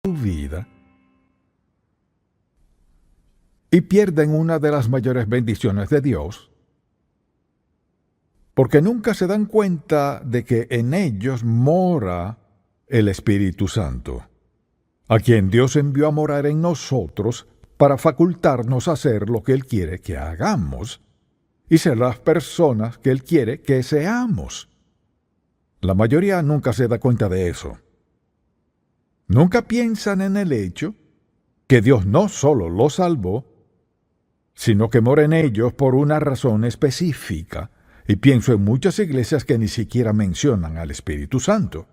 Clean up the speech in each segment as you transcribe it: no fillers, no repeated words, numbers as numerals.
su vida y pierden una de las mayores bendiciones de Dios, porque nunca se dan cuenta de que en ellos mora el Espíritu Santo, a quien Dios envió a morar en nosotros para facultarnos a hacer lo que Él quiere que hagamos y ser las personas que Él quiere que seamos. La mayoría nunca se da cuenta de eso. Nunca piensan en el hecho que Dios no solo los salvó, sino que mora en ellos por una razón específica. Y pienso en muchas iglesias que ni siquiera mencionan al Espíritu Santo.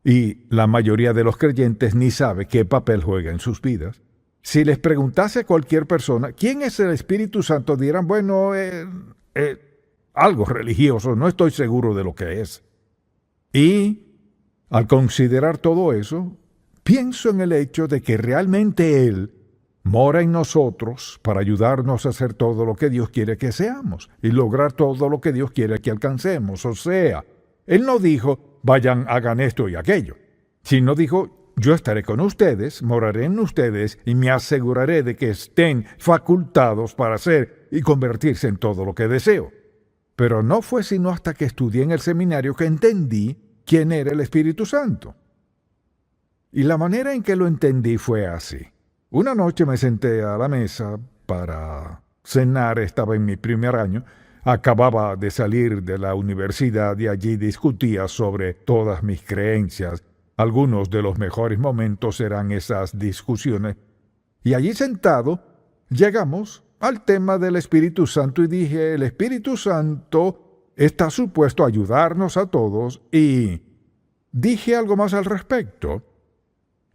Y la mayoría de los creyentes ni sabe qué papel juega en sus vidas. Si les preguntase a cualquier persona, ¿quién es el Espíritu Santo? Dirán, bueno, algo religioso, no estoy seguro de lo que es. Y al considerar todo eso, pienso en el hecho de que realmente Él mora en nosotros para ayudarnos a hacer todo lo que Dios quiere que seamos y lograr todo lo que Dios quiere que alcancemos. O sea, Él no dijo, vayan, hagan esto y aquello, sino dijo, yo estaré con ustedes, moraré en ustedes y me aseguraré de que estén facultados para hacer y convertirse en todo lo que deseo. Pero no fue sino hasta que estudié en el seminario que entendí quién era el Espíritu Santo. Y la manera en que lo entendí fue así. Una noche me senté a la mesa para cenar, estaba en mi primer año, acababa de salir de la universidad y allí discutía sobre todas mis creencias. Algunos de los mejores momentos eran esas discusiones. Y allí sentado, llegamos al tema del Espíritu Santo y dije, el Espíritu Santo está supuesto a ayudarnos a todos y dije algo más al respecto.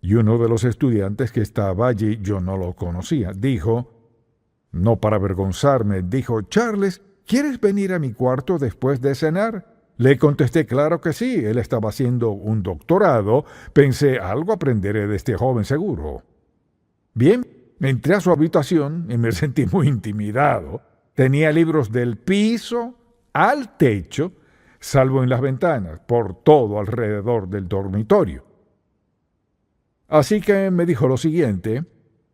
Y uno de los estudiantes que estaba allí, yo no lo conocía, dijo, no para avergonzarme, dijo, Charles, ¿quieres venir a mi cuarto después de cenar? Le contesté, claro que sí, él estaba haciendo un doctorado, pensé, algo aprenderé de este joven seguro. Bien, entré a su habitación y me sentí muy intimidado. Tenía libros del piso al techo, salvo en las ventanas, por todo alrededor del dormitorio. Así que me dijo lo siguiente,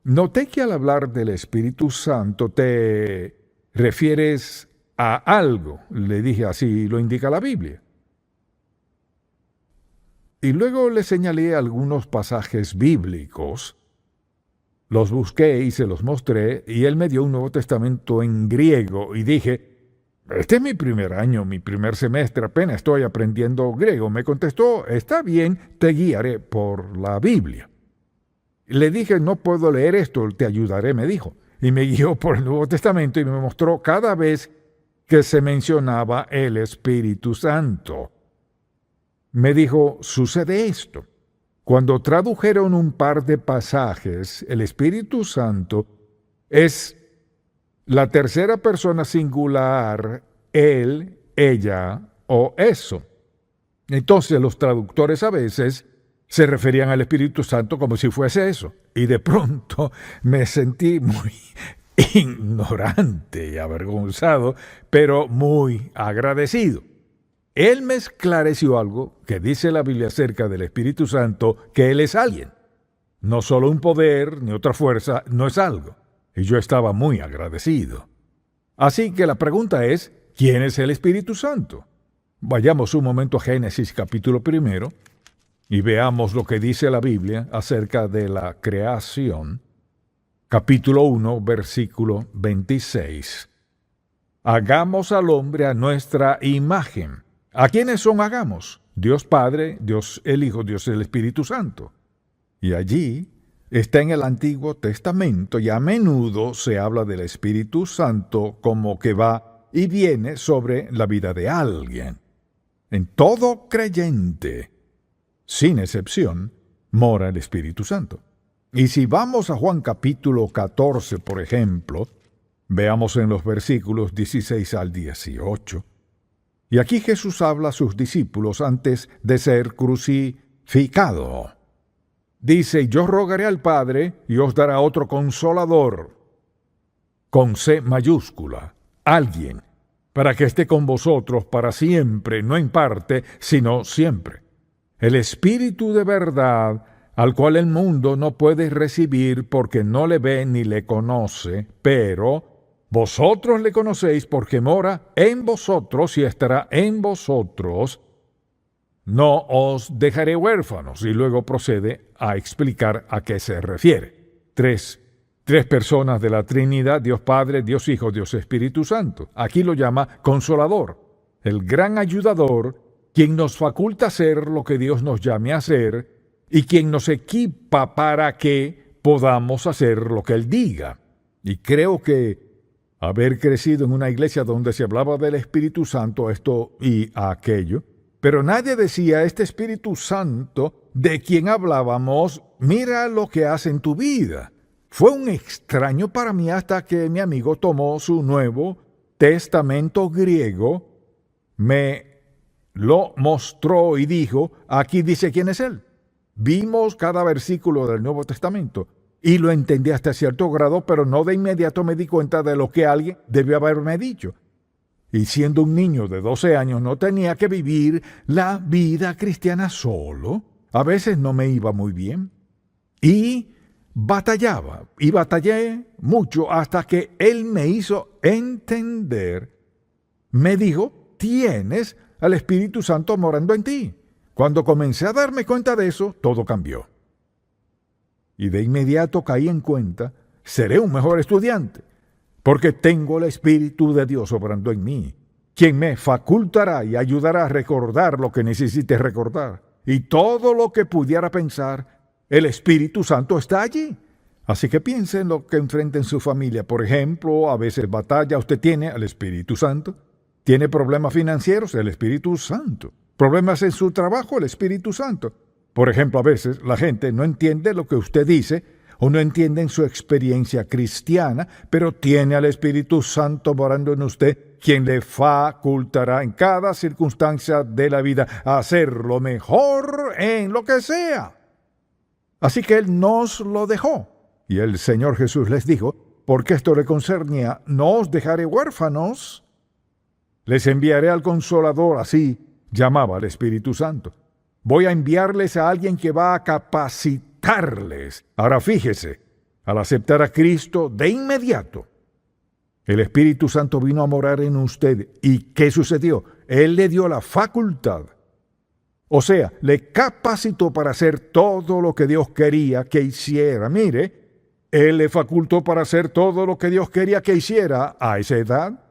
noté que al hablar del Espíritu Santo te refieres a algo. Le dije, así lo indica la Biblia. Y luego le señalé algunos pasajes bíblicos. Los busqué y se los mostré, y él me dio un Nuevo Testamento en griego, y dije, este es mi primer año, mi primer semestre, apenas estoy aprendiendo griego. Me contestó, está bien, te guiaré por la Biblia. Le dije, no puedo leer esto, te ayudaré, me dijo. Y me guió por el Nuevo Testamento y me mostró cada vez que se mencionaba el Espíritu Santo. Me dijo, sucede esto. Cuando tradujeron un par de pasajes, el Espíritu Santo es la tercera persona singular, él, ella o eso. Entonces los traductores a veces se referían al Espíritu Santo como si fuese eso. Y de pronto me sentí muy ignorante y avergonzado, pero muy agradecido. Él me esclareció algo que dice la Biblia acerca del Espíritu Santo, que Él es alguien. No solo un poder ni otra fuerza, no es algo. Y yo estaba muy agradecido. Así que la pregunta es, ¿quién es el Espíritu Santo? Vayamos un momento a Génesis capítulo 1 y veamos lo que dice la Biblia acerca de la creación. Capítulo 1, versículo 26. Hagamos al hombre a nuestra imagen. ¿A quiénes son hagamos? Dios Padre, Dios el Hijo, Dios el Espíritu Santo. Y allí está en el Antiguo Testamento y a menudo se habla del Espíritu Santo como que va y viene sobre la vida de alguien. En todo creyente, sin excepción, mora el Espíritu Santo. Y si vamos a Juan capítulo 14, por ejemplo, veamos en los versículos 16 al 18. Y aquí Jesús habla a sus discípulos antes de ser crucificado. Dice, yo rogaré al Padre y os dará otro consolador, con C mayúscula, alguien, para que esté con vosotros para siempre, no en parte, sino siempre. El Espíritu de verdad, al cual el mundo no puede recibir porque no le ve ni le conoce, pero vosotros le conocéis porque mora en vosotros y estará en vosotros. No os dejaré huérfanos. Y luego procede a explicar a qué se refiere. Tres personas de la Trinidad, Dios Padre, Dios Hijo, Dios Espíritu Santo. Aquí lo llama Consolador, el gran ayudador, quien nos faculta hacer lo que Dios nos llame a hacer y quien nos equipa para que podamos hacer lo que Él diga. Y creo que haber crecido en una iglesia donde se hablaba del Espíritu Santo, esto y aquello, pero nadie decía, este Espíritu Santo de quien hablábamos, mira lo que hace en tu vida. Fue un extraño para mí hasta que mi amigo tomó su Nuevo Testamento griego, me lo mostró y dijo, aquí dice quién es Él. Vimos cada versículo del Nuevo Testamento y lo entendí hasta cierto grado, pero no de inmediato me di cuenta de lo que alguien debió haberme dicho. Y siendo un niño de 12 años no tenía que vivir la vida cristiana solo. A veces no me iba muy bien. Y batallé mucho hasta que Él me hizo entender. Me dijo, tienes al Espíritu Santo morando en ti. Cuando comencé a darme cuenta de eso, todo cambió. Y de inmediato caí en cuenta, seré un mejor estudiante, porque tengo el Espíritu de Dios obrando en mí, quien me facultará y ayudará a recordar lo que necesite recordar. Y todo lo que pudiera pensar, el Espíritu Santo está allí. Así que piense en lo que enfrenta en su familia. Por ejemplo, a veces batalla, usted tiene al Espíritu Santo. Tiene problemas financieros, el Espíritu Santo. Problemas en su trabajo, el Espíritu Santo. Por ejemplo, a veces la gente no entiende lo que usted dice o no entiende en su experiencia cristiana, pero tiene al Espíritu Santo morando en usted, quien le facultará en cada circunstancia de la vida a hacer lo mejor en lo que sea. Así que Él nos lo dejó. Y el Señor Jesús les dijo, porque esto le concernía, no os dejaré huérfanos, les enviaré al Consolador, así llamaba al Espíritu Santo. Voy a enviarles a alguien que va a capacitarles. Ahora fíjese, al aceptar a Cristo de inmediato, el Espíritu Santo vino a morar en usted. ¿Y qué sucedió? Él le dio la facultad. O sea, le capacitó para hacer todo lo que Dios quería que hiciera. Mire, Él le facultó para hacer todo lo que Dios quería que hiciera a esa edad,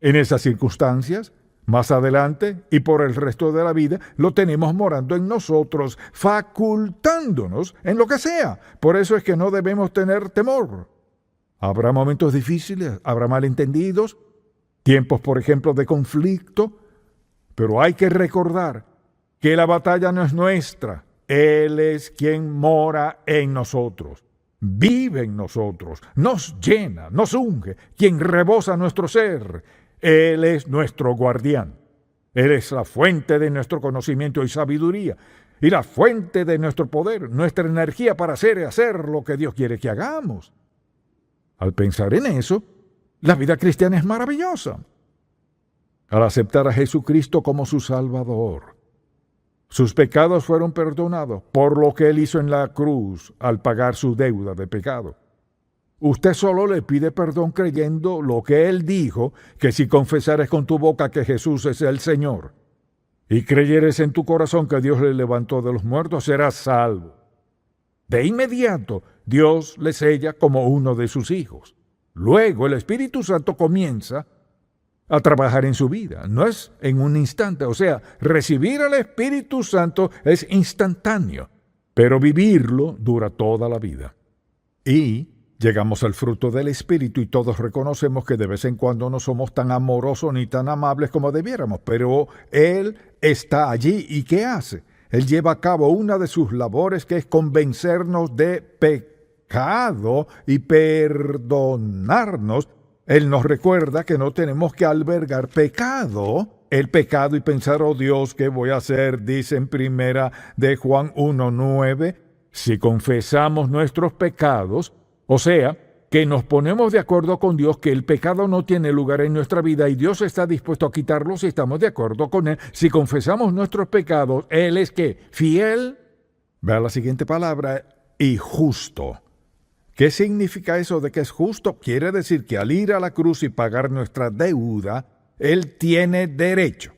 en esas circunstancias. Más adelante y por el resto de la vida lo tenemos morando en nosotros, facultándonos en lo que sea. Por eso es que no debemos tener temor. Habrá momentos difíciles, habrá malentendidos, tiempos, por ejemplo, de conflicto, pero hay que recordar que la batalla no es nuestra. Él es quien mora en nosotros, vive en nosotros, nos llena, nos unge, quien rebosa nuestro ser. Él es nuestro guardián. Él es la fuente de nuestro conocimiento y sabiduría y la fuente de nuestro poder, nuestra energía para hacer y hacer lo que Dios quiere que hagamos. Al pensar en eso, la vida cristiana es maravillosa. Al aceptar a Jesucristo como su Salvador, sus pecados fueron perdonados por lo que Él hizo en la cruz al pagar su deuda de pecado. Usted solo le pide perdón creyendo lo que Él dijo, que si confesares con tu boca que Jesús es el Señor y creyeres en tu corazón que Dios le levantó de los muertos, serás salvo. De inmediato, Dios le sella como uno de sus hijos. Luego el Espíritu Santo comienza a trabajar en su vida. No es en un instante. O sea, recibir al Espíritu Santo es instantáneo, pero vivirlo dura toda la vida. Y llegamos al fruto del Espíritu y todos reconocemos que de vez en cuando no somos tan amorosos ni tan amables como debiéramos, pero Él está allí. ¿Y qué hace? Él lleva a cabo una de sus labores, que es convencernos de pecado y perdonarnos. Él nos recuerda que no tenemos que albergar el pecado y pensar, oh Dios, ¿qué voy a hacer? Dice en primera de Juan 1:9, si confesamos nuestros pecados, o sea, que nos ponemos de acuerdo con Dios que el pecado no tiene lugar en nuestra vida y Dios está dispuesto a quitarlo si estamos de acuerdo con Él. Si confesamos nuestros pecados, Él es ¿qué? Fiel Vea la siguiente palabra, y justo. ¿Qué significa eso de que es justo? Quiere decir que al ir a la cruz y pagar nuestra deuda, Él tiene derecho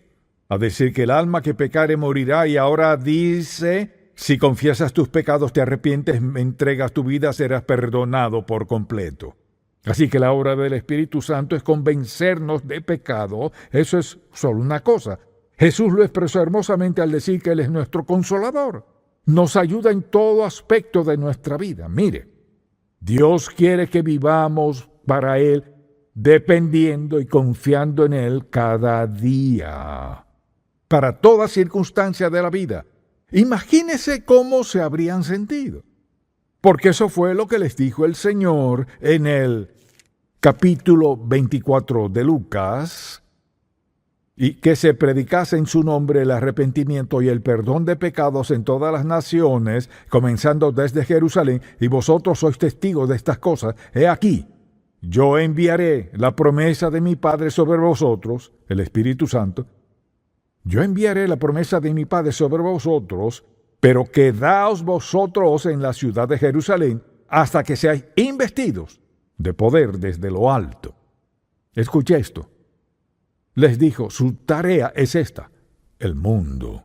a decir que el alma que pecare morirá, y ahora dice, si confiesas tus pecados, te arrepientes, me entregas tu vida, serás perdonado por completo. Así que la obra del Espíritu Santo es convencernos de pecado. Eso es solo una cosa. Jesús lo expresó hermosamente al decir que Él es nuestro consolador. Nos ayuda en todo aspecto de nuestra vida. Mire, Dios quiere que vivamos para Él dependiendo y confiando en Él cada día, para toda circunstancia de la vida. Imagínese cómo se habrían sentido, porque eso fue lo que les dijo el Señor en el capítulo 24 de Lucas, y que se predicase en su nombre el arrepentimiento y el perdón de pecados en todas las naciones, comenzando desde Jerusalén, y vosotros sois testigos de estas cosas. He aquí, yo enviaré la promesa de mi Padre sobre vosotros, el Espíritu Santo. Yo enviaré la promesa de mi Padre sobre vosotros, pero quedaos vosotros en la ciudad de Jerusalén hasta que seáis investidos de poder desde lo alto. Escuche esto. Les dijo, su tarea es esta, el mundo.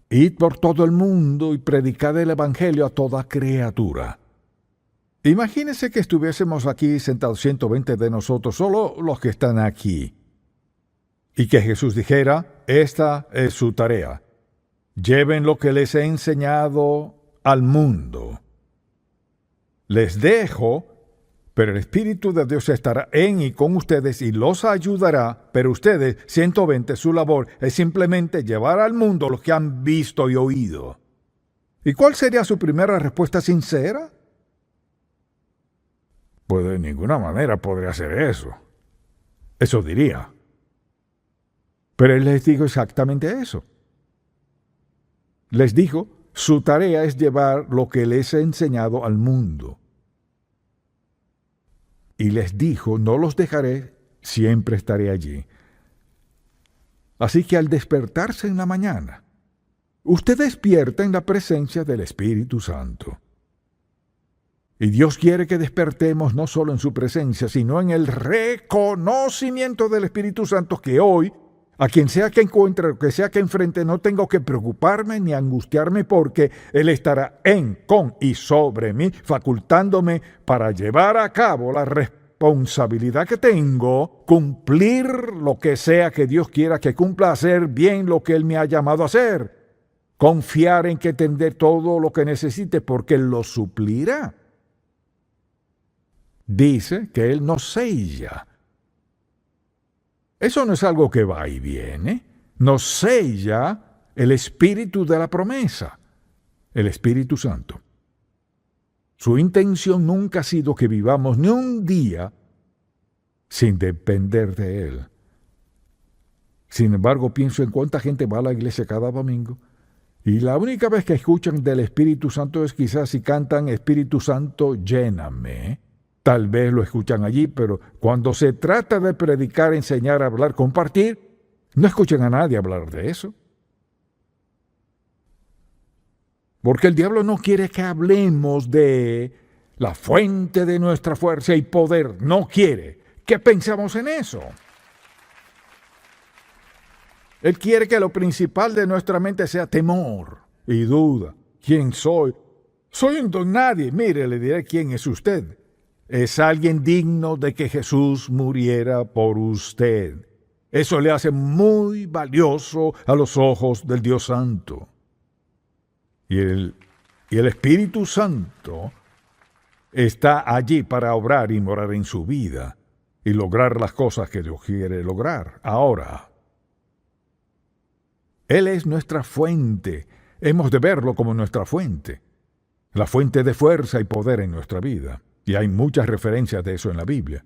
Id por todo el mundo y predicad el Evangelio a toda criatura. Imagínense que estuviésemos aquí sentados 120 de nosotros, solo los que están aquí, y que Jesús dijera, esta es su tarea. Lleven lo que les he enseñado al mundo. Les dejo, pero el Espíritu de Dios estará en y con ustedes y los ayudará, pero ustedes, 120, su labor es simplemente llevar al mundo lo que han visto y oído. ¿Y cuál sería su primera respuesta sincera? Pues de ninguna manera podría hacer eso. Eso diría. Pero Él les dijo exactamente eso. Les dijo, su tarea es llevar lo que les he enseñado al mundo. Y les dijo, no los dejaré, siempre estaré allí. Así que al despertarse en la mañana, usted despierta en la presencia del Espíritu Santo. Y Dios quiere que despertemos no solo en su presencia, sino en el reconocimiento del Espíritu Santo, que hoy, a quien sea que encuentre, o que sea que enfrente, no tengo que preocuparme ni angustiarme, porque Él estará en, con y sobre mí, facultándome para llevar a cabo la responsabilidad que tengo, cumplir lo que sea que Dios quiera que cumpla, hacer bien lo que Él me ha llamado a hacer, confiar en que tendré todo lo que necesite, porque Él lo suplirá. Dice que Él nos sella. Eso no es algo que va y viene. Nos sella el Espíritu de la promesa, el Espíritu Santo. Su intención nunca ha sido que vivamos ni un día sin depender de Él. Sin embargo, pienso en cuánta gente va a la iglesia cada domingo y la única vez que escuchan del Espíritu Santo es quizás si cantan Espíritu Santo, lléname. Tal vez lo escuchan allí, pero cuando se trata de predicar, enseñar, hablar, compartir, no escuchan a nadie hablar de eso. Porque el diablo no quiere que hablemos de la fuente de nuestra fuerza y poder. No quiere que pensemos en eso. Él quiere que lo principal de nuestra mente sea temor y duda. ¿Quién soy? Soy un don nadie. Mire, le diré quién es usted. Es alguien digno de que Jesús muriera por usted. Eso le hace muy valioso a los ojos del Dios Santo. Y el Espíritu Santo está allí para obrar y morar en su vida y lograr las cosas que Dios quiere lograr. Ahora, Él es nuestra fuente. Hemos de verlo como nuestra fuente. La fuente de fuerza y poder en nuestra vida. Y hay muchas referencias de eso en la Biblia.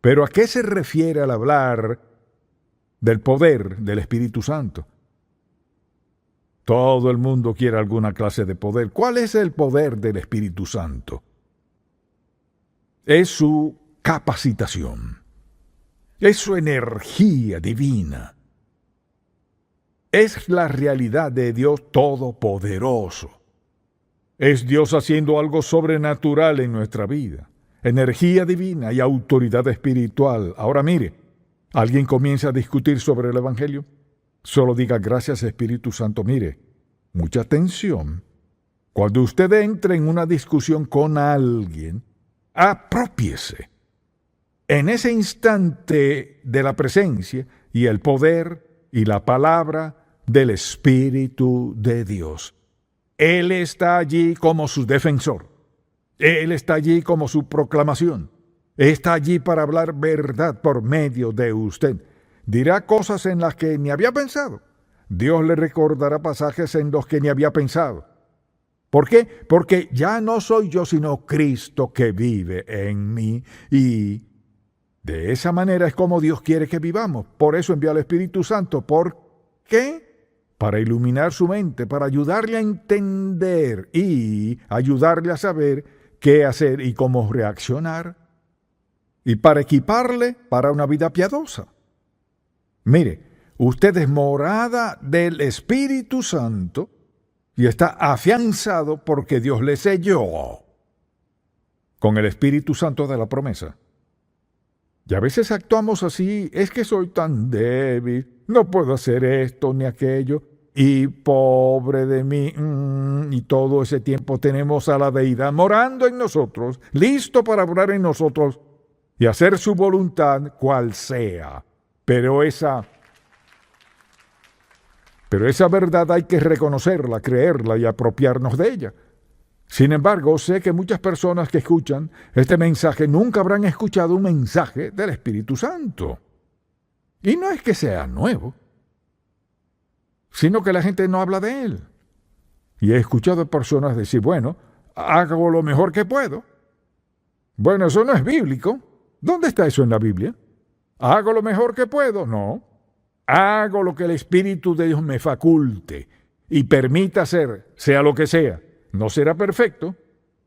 Pero ¿a qué se refiere al hablar del poder del Espíritu Santo? Todo el mundo quiere alguna clase de poder. ¿Cuál es el poder del Espíritu Santo? Es su capacitación. Es su energía divina. es la realidad de Dios Todopoderoso. Es Dios haciendo algo sobrenatural en nuestra vida, energía divina y autoridad espiritual. Ahora mire, ¿alguien comienza a discutir sobre el Evangelio? Solo diga gracias Espíritu Santo. Mire, mucha atención. Cuando usted entre en una discusión con alguien, aprópiese. En ese instante de la presencia y el poder y la palabra del Espíritu de Dios. Él está allí como su defensor. Él está allí como su proclamación. Está allí para hablar verdad por medio de usted. Dirá cosas en las que ni había pensado. Dios le recordará pasajes en los que ni había pensado. ¿Por qué? Porque ya no soy yo, sino Cristo que vive en mí. Y de esa manera es como Dios quiere que vivamos. Por eso envió al Espíritu Santo. ¿Por qué? Para iluminar su mente, para ayudarle a entender y ayudarle a saber qué hacer y cómo reaccionar. Y para equiparle para una vida piadosa. Mire, usted es morada del Espíritu Santo y está afianzado porque Dios le selló con el Espíritu Santo de la promesa. Y a veces actuamos así, es que soy tan débil, no puedo hacer esto ni aquello, y pobre de mí, y todo ese tiempo tenemos a la deidad morando en nosotros, listo para obrar en nosotros y hacer su voluntad cual sea. Pero esa verdad hay que reconocerla, creerla y apropiarnos de ella. Sin embargo, sé que muchas personas que escuchan este mensaje nunca habrán escuchado un mensaje del Espíritu Santo. Y no es que sea nuevo, sino que la gente no habla de él. Y he escuchado personas decir, bueno, hago lo mejor que puedo. Bueno, eso no es bíblico. ¿Dónde está eso en la Biblia? ¿Hago lo mejor que puedo? No. Hago lo que el Espíritu de Dios me faculte y permita hacer, sea lo que sea. No será perfecto,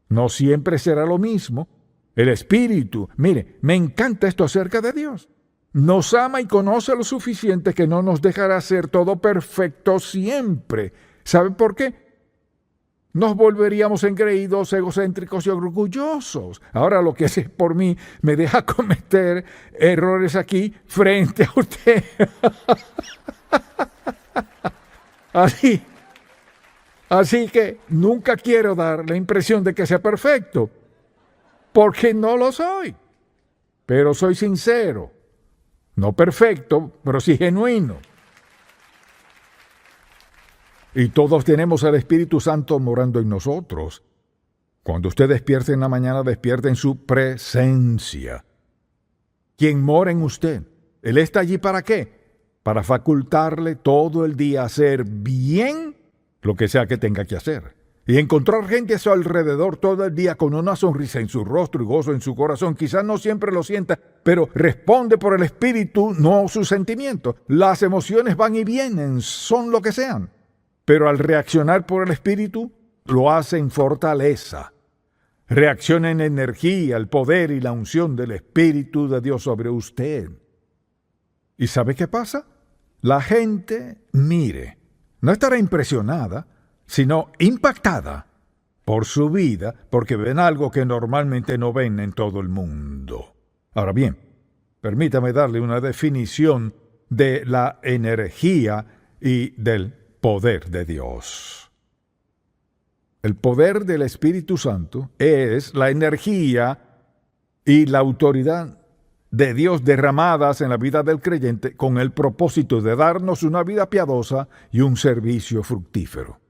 no siempre será lo mismo. El Espíritu, mire, me encanta esto acerca de Dios. Nos ama y conoce lo suficiente que no nos dejará hacer todo perfecto siempre. ¿Sabe por qué? Nos volveríamos engreídos, egocéntricos y orgullosos. Ahora lo que hace por mí me deja cometer errores aquí frente a usted. Así que nunca quiero dar la impresión de que sea perfecto, porque no lo soy. Pero soy sincero. No perfecto, pero sí genuino. Y todos tenemos al Espíritu Santo morando en nosotros. Cuando usted despierte en la mañana, despierta en su presencia. ¿Quién mora en usted? ¿Él está allí para qué? Para facultarle todo el día a hacer bien lo que sea que tenga que hacer. Y encontrar gente a su alrededor todo el día con una sonrisa en su rostro y gozo en su corazón. Quizás no siempre lo sienta, pero responde por el Espíritu, no sus sentimientos. Las emociones van y vienen, son lo que sean. Pero al reaccionar por el Espíritu, lo hace en fortaleza. Reacciona en energía, el poder y la unción del Espíritu de Dios sobre usted. ¿Y sabe qué pasa? La gente, mire, no estará impresionada, sino impactada por su vida, porque ven algo que normalmente no ven en todo el mundo. Ahora bien, permítame darle una definición de la energía y del poder de Dios. El poder del Espíritu Santo es la energía y la autoridad de Dios derramadas en la vida del creyente con el propósito de darnos una vida piadosa y un servicio fructífero.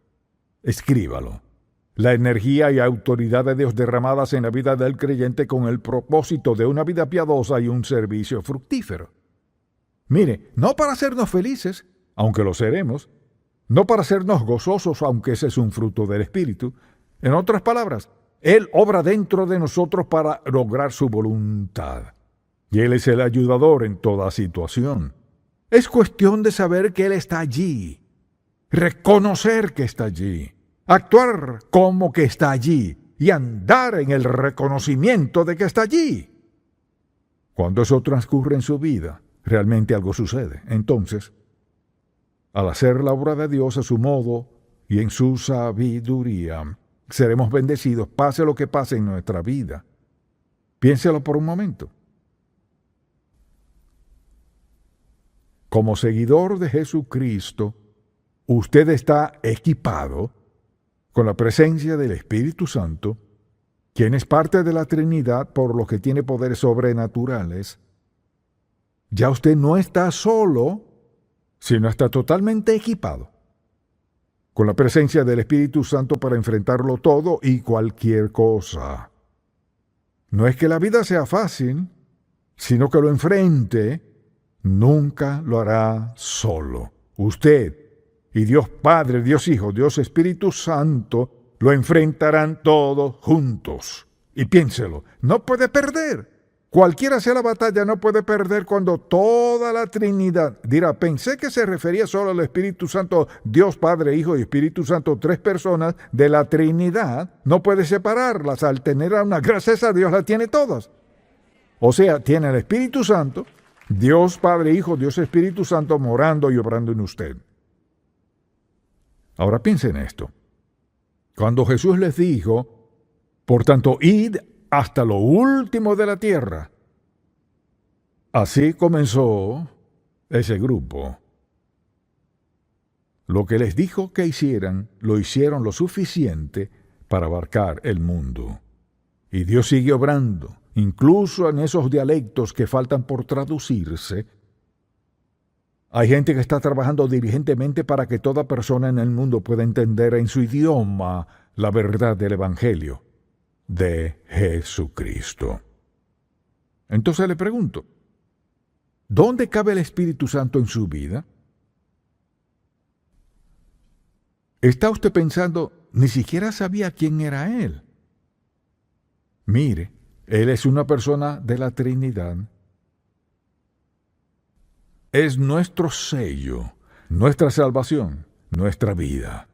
Escríbalo. La energía y autoridad de Dios derramadas en la vida del creyente con el propósito de una vida piadosa y un servicio fructífero. Mire, no para hacernos felices, aunque lo seremos, no para hacernos gozosos, aunque ese es un fruto del Espíritu. En otras palabras, Él obra dentro de nosotros para lograr su voluntad. Y Él es el ayudador en toda situación. Es cuestión de saber que Él está allí. Reconocer que está allí, actuar como que está allí y andar en el reconocimiento de que está allí. Cuando eso transcurre en su vida, realmente algo sucede. Entonces, Al hacer la obra de Dios a su modo y en su sabiduría, seremos bendecidos, pase lo que pase en nuestra vida. Piénselo por un momento. Como seguidor de Jesucristo, usted está equipado con la presencia del Espíritu Santo, quien es parte de la Trinidad, por lo que tiene poderes sobrenaturales. Ya usted no está solo, sino está totalmente equipado con la presencia del Espíritu Santo para enfrentarlo todo y cualquier cosa. No es que la vida sea fácil, sino que lo enfrente, nunca lo hará solo. Usted y Dios Padre, Dios Hijo, Dios Espíritu Santo lo enfrentarán todos juntos. Y piénselo, no puede perder. Cualquiera sea la batalla, no puede perder cuando toda la Trinidad dirá, pensé que se refería solo al Espíritu Santo, Dios Padre, Hijo y Espíritu Santo, tres personas de la Trinidad. No puede separarlas. Al tener a una, gracias a Dios, las tiene todas. O sea, tiene el Espíritu Santo, Dios Padre, Hijo, Dios Espíritu Santo morando y obrando en usted. Ahora piensen en esto. Cuando Jesús les dijo, por tanto, id hasta lo último de la tierra. Así comenzó ese grupo. Lo que les dijo que hicieran, lo hicieron lo suficiente para abarcar el mundo. Y Dios sigue obrando, incluso en esos dialectos que faltan por traducirse. Hay gente que está trabajando diligentemente para que toda persona en el mundo pueda entender en su idioma la verdad del Evangelio de Jesucristo. Entonces le pregunto, ¿dónde cabe el Espíritu Santo en su vida? ¿Está usted pensando, ni siquiera sabía quién era Él? Mire, Él es una persona de la Trinidad. Es nuestro sello, nuestra salvación, nuestra vida.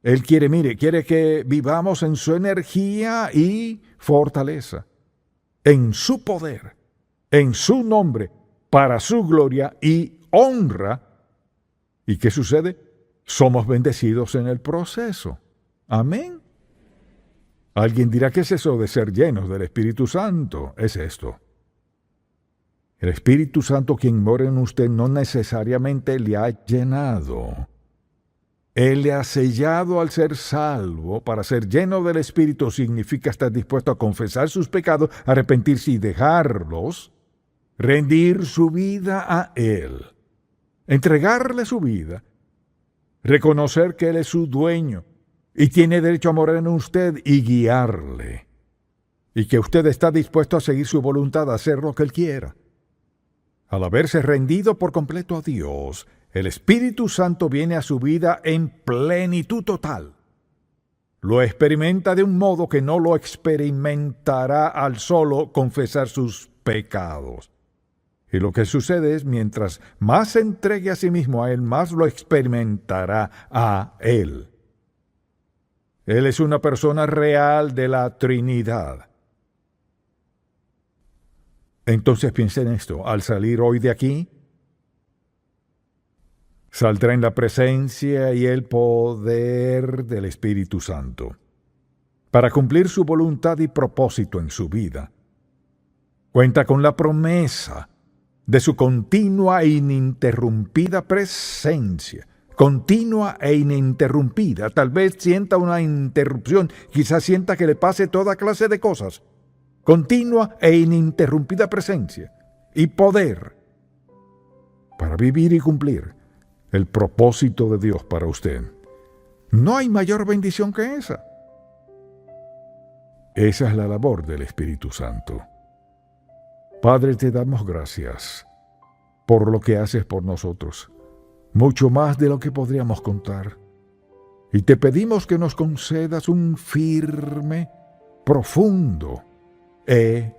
Él quiere que vivamos en su energía y fortaleza, en su poder, en su nombre, para su gloria y honra. ¿Y qué sucede? Somos bendecidos en el proceso. Amén. Alguien dirá, ¿qué es eso de ser llenos del Espíritu Santo? Es esto. El Espíritu Santo, quien mora en usted, no necesariamente le ha llenado. Él le ha sellado al ser salvo. Para ser lleno del Espíritu significa estar dispuesto a confesar sus pecados, arrepentirse y dejarlos, rendir su vida a Él, entregarle su vida, reconocer que Él es su dueño y tiene derecho a morar en usted y guiarle, y que usted está dispuesto a seguir su voluntad, a hacer lo que Él quiera. Al haberse rendido por completo a Dios, el Espíritu Santo viene a su vida en plenitud total. Lo experimenta de un modo que no lo experimentará al solo confesar sus pecados. Y lo que sucede es, mientras más se entregue a sí mismo a Él, más lo experimentará a Él. Él es una persona real de la Trinidad. Entonces piensen en esto, al salir hoy de aquí, saldrá en la presencia y el poder del Espíritu Santo, para cumplir su voluntad y propósito en su vida. Cuenta con la promesa de su continua e ininterrumpida presencia. Continua e ininterrumpida. Tal vez sienta una interrupción, quizás sienta que le pase toda clase de cosas. Continua e ininterrumpida presencia y poder para vivir y cumplir el propósito de Dios para usted. No hay mayor bendición que esa. Esa es la labor del Espíritu Santo. Padre, te damos gracias por lo que haces por nosotros, mucho más de lo que podríamos contar. Y te pedimos que nos concedas un firme, profundo e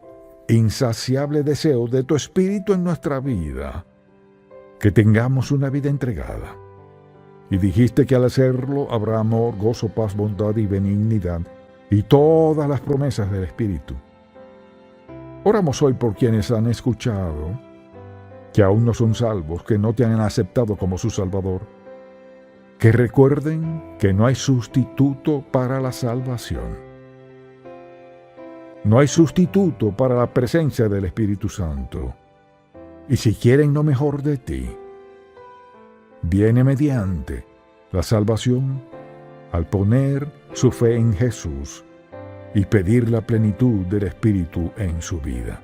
insaciable deseo de tu Espíritu en nuestra vida, que tengamos una vida entregada. Y dijiste que al hacerlo habrá amor, gozo, paz, bondad y benignidad, y todas las promesas del Espíritu. Oramos hoy por quienes han escuchado, que aún no son salvos, que no te han aceptado como su Salvador. que recuerden que no hay sustituto para la salvación. No hay sustituto para la presencia del Espíritu Santo. Y si quieren lo mejor de ti, viene mediante la salvación al poner su fe en Jesús y pedir la plenitud del Espíritu en su vida.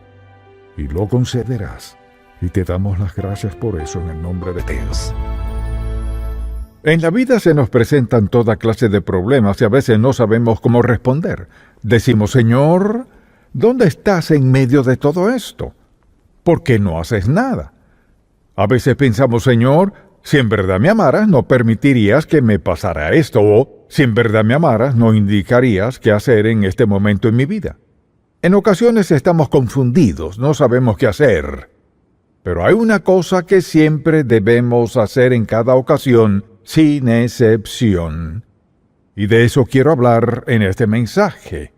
Y lo concederás. Y te damos las gracias por eso en el nombre de Dios. En la vida se nos presentan toda clase de problemas y a veces no sabemos cómo responder. Decimos, Señor, ¿dónde estás en medio de todo esto? ¿Por qué no haces nada? A veces pensamos, Señor, si en verdad me amaras, no permitirías que me pasara esto, o si en verdad me amaras, no indicarías qué hacer en este momento en mi vida. En ocasiones estamos confundidos, no sabemos qué hacer. Pero hay una cosa que siempre debemos hacer en cada ocasión, sin excepción. Y de eso quiero hablar en este mensaje.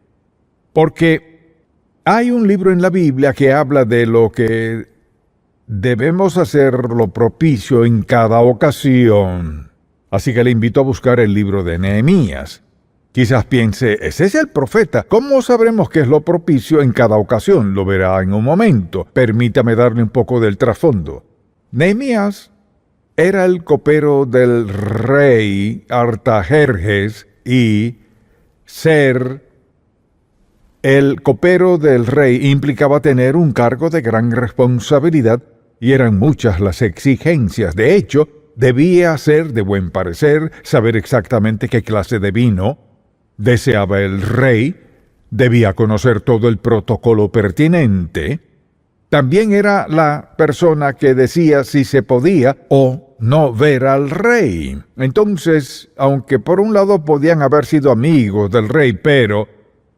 Porque hay un libro en la Biblia que habla de lo que debemos hacer lo propicio en cada ocasión. Así que le invito a buscar el libro de Nehemías. Quizás piense, ese es el profeta. ¿Cómo sabremos qué es lo propicio en cada ocasión? Lo verá en un momento. Permítame darle un poco del trasfondo. Nehemías era el copero del rey Artajerjes y ser el copero del rey implicaba tener un cargo de gran responsabilidad y eran muchas las exigencias. De hecho, debía ser de buen parecer, saber exactamente qué clase de vino deseaba el rey, debía conocer todo el protocolo pertinente. También era la persona que decía si se podía o no ver al rey. Entonces, aunque por un lado podían haber sido amigos del rey, pero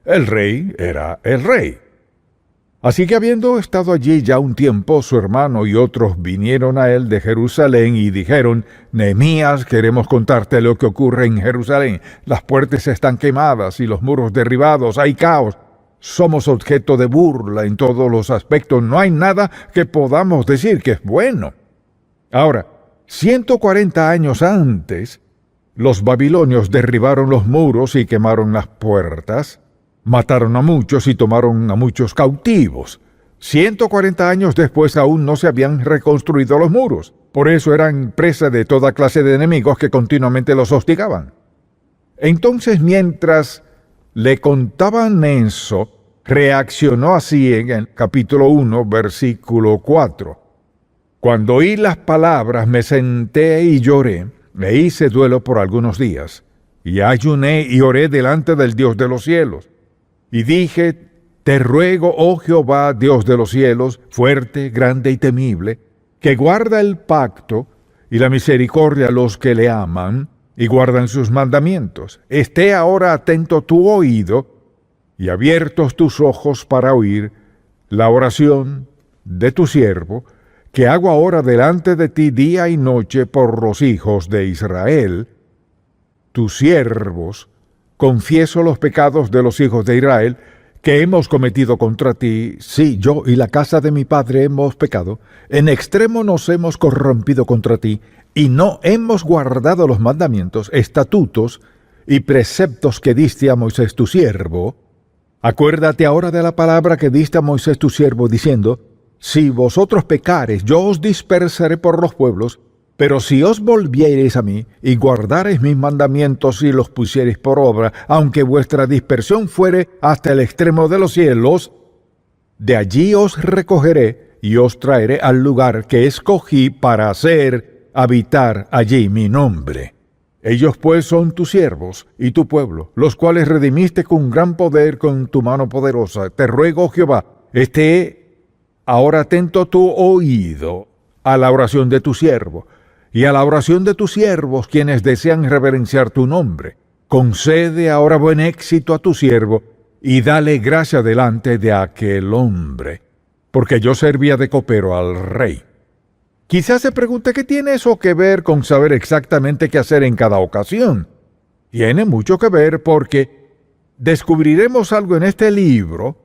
el rey era el rey. Así que habiendo estado allí ya un tiempo, su hermano y otros vinieron a él de Jerusalén y dijeron, Nehemías, queremos contarte lo que ocurre en Jerusalén. Las puertas están quemadas y los muros derribados, hay caos. Somos objeto de burla en todos los aspectos. No hay nada que podamos decir que es bueno. Ahora, 140 años antes, los babilonios derribaron los muros y quemaron las puertas. Mataron a muchos y tomaron a muchos cautivos. 140 años después aún no se habían reconstruido los muros. Por eso eran presa de toda clase de enemigos que continuamente los hostigaban. Entonces, mientras le contaban eso, reaccionó así en el capítulo 1, versículo 4. Cuando oí las palabras, me senté y lloré, e hice duelo por algunos días, y ayuné y oré delante del Dios de los cielos. Y dije, te ruego, oh Jehová, Dios de los cielos, fuerte, grande y temible, que guarda el pacto y la misericordia a los que le aman y guardan sus mandamientos. Esté ahora atento tu oído y abiertos tus ojos para oír la oración de tu siervo, que hago ahora delante de ti día y noche por los hijos de Israel, tus siervos. Confieso los pecados de los hijos de Israel que hemos cometido contra ti. Sí, yo y la casa de mi padre hemos pecado. En extremo nos hemos corrompido contra ti y no hemos guardado los mandamientos, estatutos y preceptos que diste a Moisés tu siervo. Acuérdate ahora de la palabra que diste a Moisés tu siervo, diciendo, si vosotros pecareis, yo os dispersaré por los pueblos. Pero si os volviereis a mí y guardareis mis mandamientos y los pusiereis por obra, aunque vuestra dispersión fuere hasta el extremo de los cielos, de allí os recogeré y os traeré al lugar que escogí para hacer habitar allí mi nombre. Ellos pues son tus siervos y tu pueblo, los cuales redimiste con gran poder con tu mano poderosa. Te ruego, Jehová, esté ahora atento tu oído a la oración de tu siervo, y a la oración de tus siervos, quienes desean reverenciar tu nombre. Concede ahora buen éxito a tu siervo, y dale gracia delante de aquel hombre, porque yo servía de copero al rey. Quizás se pregunte qué tiene eso que ver con saber exactamente qué hacer en cada ocasión. Tiene mucho que ver porque descubriremos algo en este libro,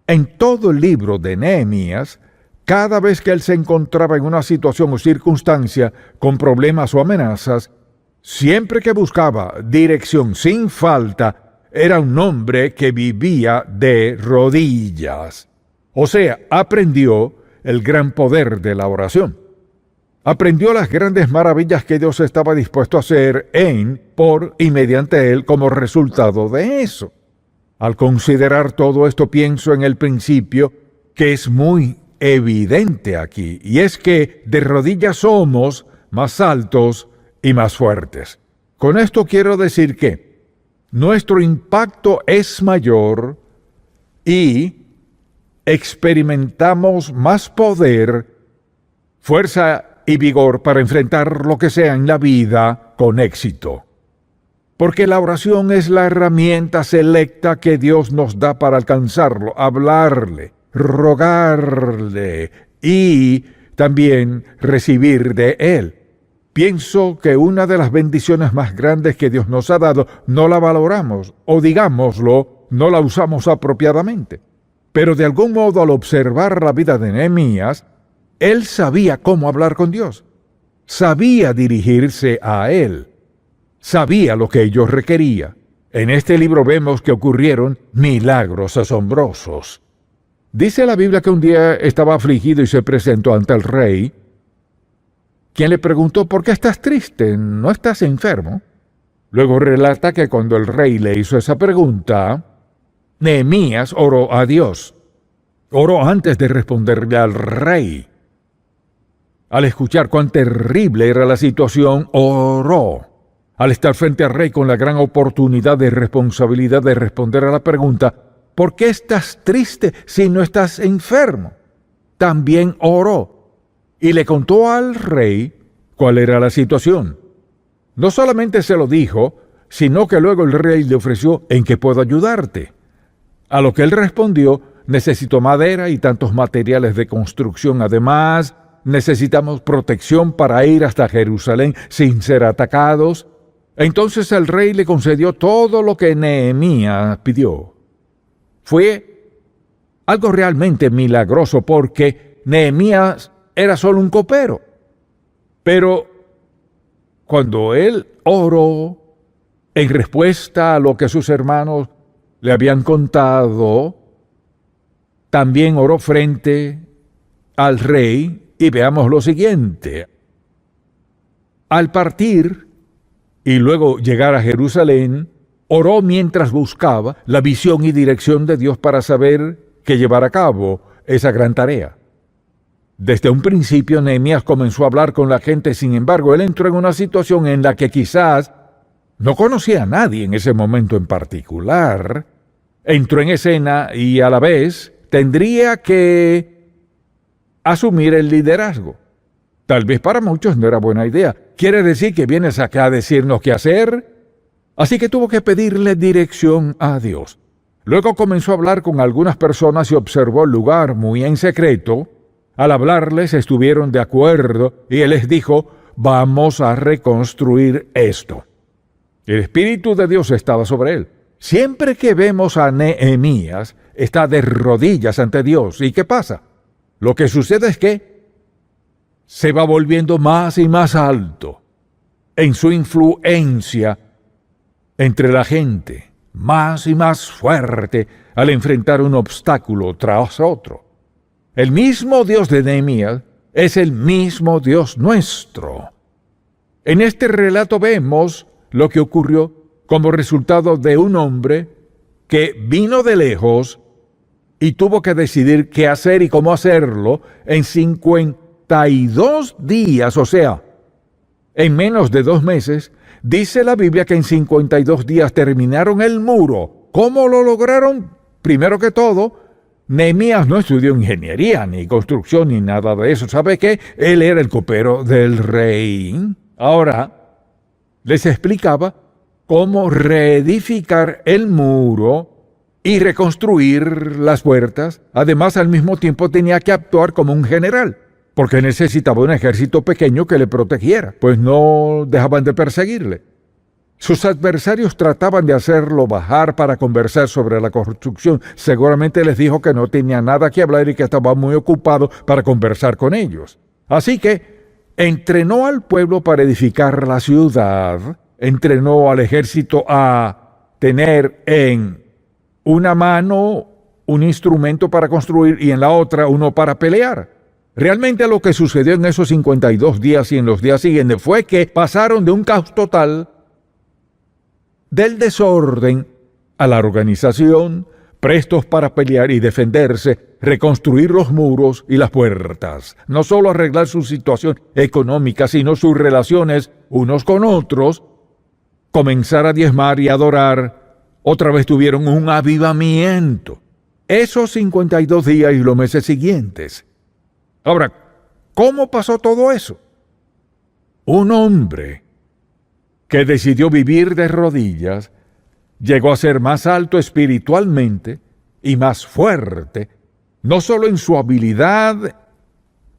en todo el libro de Nehemías, Cada vez que él se encontraba en una situación o circunstancia con problemas o amenazas, siempre que buscaba dirección sin falta, era un hombre que vivía de rodillas. O sea, aprendió el gran poder de la oración. Aprendió las grandes maravillas que Dios estaba dispuesto a hacer en, por y mediante él como resultado de eso. Al considerar todo esto, pienso en el principio que es muy evidente aquí, y es que de rodillas somos más altos y más fuertes. Con esto quiero decir que nuestro impacto es mayor y experimentamos más poder, fuerza y vigor para enfrentar lo que sea en la vida con éxito. Porque la oración es la herramienta selecta que Dios nos da para alcanzarlo, hablarle, rogarle y también recibir de Él. Pienso que una de las bendiciones más grandes que Dios nos ha dado no la valoramos, o digámoslo, no la usamos apropiadamente. Pero de algún modo, al observar la vida de Nehemías, él sabía cómo hablar con Dios, sabía dirigirse a Él, sabía lo que ellos requería. En este libro vemos que ocurrieron milagros asombrosos. Dice la Biblia que un día estaba afligido y se presentó ante el rey, quien le preguntó: ¿por qué estás triste? ¿No estás enfermo? Luego relata que cuando el rey le hizo esa pregunta, Nehemías oró a Dios. Oró antes de responderle al rey. Al escuchar cuán terrible era la situación, oró. Al estar frente al rey con la gran oportunidad y responsabilidad de responder a la pregunta, ¿por qué estás triste si no estás enfermo? También oró y le contó al rey cuál era la situación. No solamente se lo dijo, sino que luego el rey le ofreció: ¿en qué puedo ayudarte? A lo que él respondió: necesito madera y tantos materiales de construcción. Además, necesitamos protección para ir hasta Jerusalén sin ser atacados. Entonces el rey le concedió todo lo que Nehemías pidió. Fue algo realmente milagroso, porque Nehemías era solo un copero. Pero cuando él oró en respuesta a lo que sus hermanos le habían contado, también oró frente al rey. Y veamos lo siguiente. Al partir y luego llegar a Jerusalén, oró mientras buscaba la visión y dirección de Dios para saber que llevar a cabo esa gran tarea. Desde un principio, Nehemías comenzó a hablar con la gente. Sin embargo, él entró en una situación en la que quizás no conocía a nadie en ese momento en particular. Entró en escena y a la vez tendría que asumir el liderazgo. Tal vez para muchos no era buena idea. ¿Quiere decir que vienes acá a decirnos qué hacer? Así que tuvo que pedirle dirección a Dios. Luego comenzó a hablar con algunas personas y observó el lugar muy en secreto. Al hablarles estuvieron de acuerdo y él les dijo: vamos a reconstruir esto. El Espíritu de Dios estaba sobre él. Siempre que vemos a Nehemías, está de rodillas ante Dios. ¿Y qué pasa? Lo que sucede es que se va volviendo más y más alto en su influencia entre la gente, más y más fuerte al enfrentar un obstáculo tras otro. El mismo Dios de Nehemías es el mismo Dios nuestro. En este relato vemos lo que ocurrió como resultado de un hombre que vino de lejos y tuvo que decidir qué hacer y cómo hacerlo en 52 días, o sea, en menos de 2 meses. Dice la Biblia que en 52 días terminaron el muro. ¿Cómo lo lograron? Primero que todo, Nehemías no estudió ingeniería, ni construcción, ni nada de eso. ¿Sabe qué? Él era el copero del rey. Ahora, les explicaba cómo reedificar el muro y reconstruir las puertas. Además, al mismo tiempo tenía que actuar como un general, porque necesitaba un ejército pequeño que le protegiera, pues no dejaban de perseguirle. Sus adversarios trataban de hacerlo bajar para conversar sobre la construcción. Seguramente les dijo que no tenía nada que hablar y que estaba muy ocupado para conversar con ellos. Así que entrenó al pueblo para edificar la ciudad, entrenó al ejército a tener en una mano un instrumento para construir y en la otra uno para pelear. Realmente lo que sucedió en esos 52 días y en los días siguientes fue que pasaron de un caos total, del desorden a la organización, prestos para pelear y defenderse, reconstruir los muros y las puertas. No solo arreglar su situación económica, sino sus relaciones unos con otros, comenzar a diezmar y adorar. Otra vez tuvieron un avivamiento. Esos 52 días y los meses siguientes. Ahora, ¿cómo pasó todo eso? Un hombre que decidió vivir de rodillas, llegó a ser más alto espiritualmente y más fuerte, no solo en su habilidad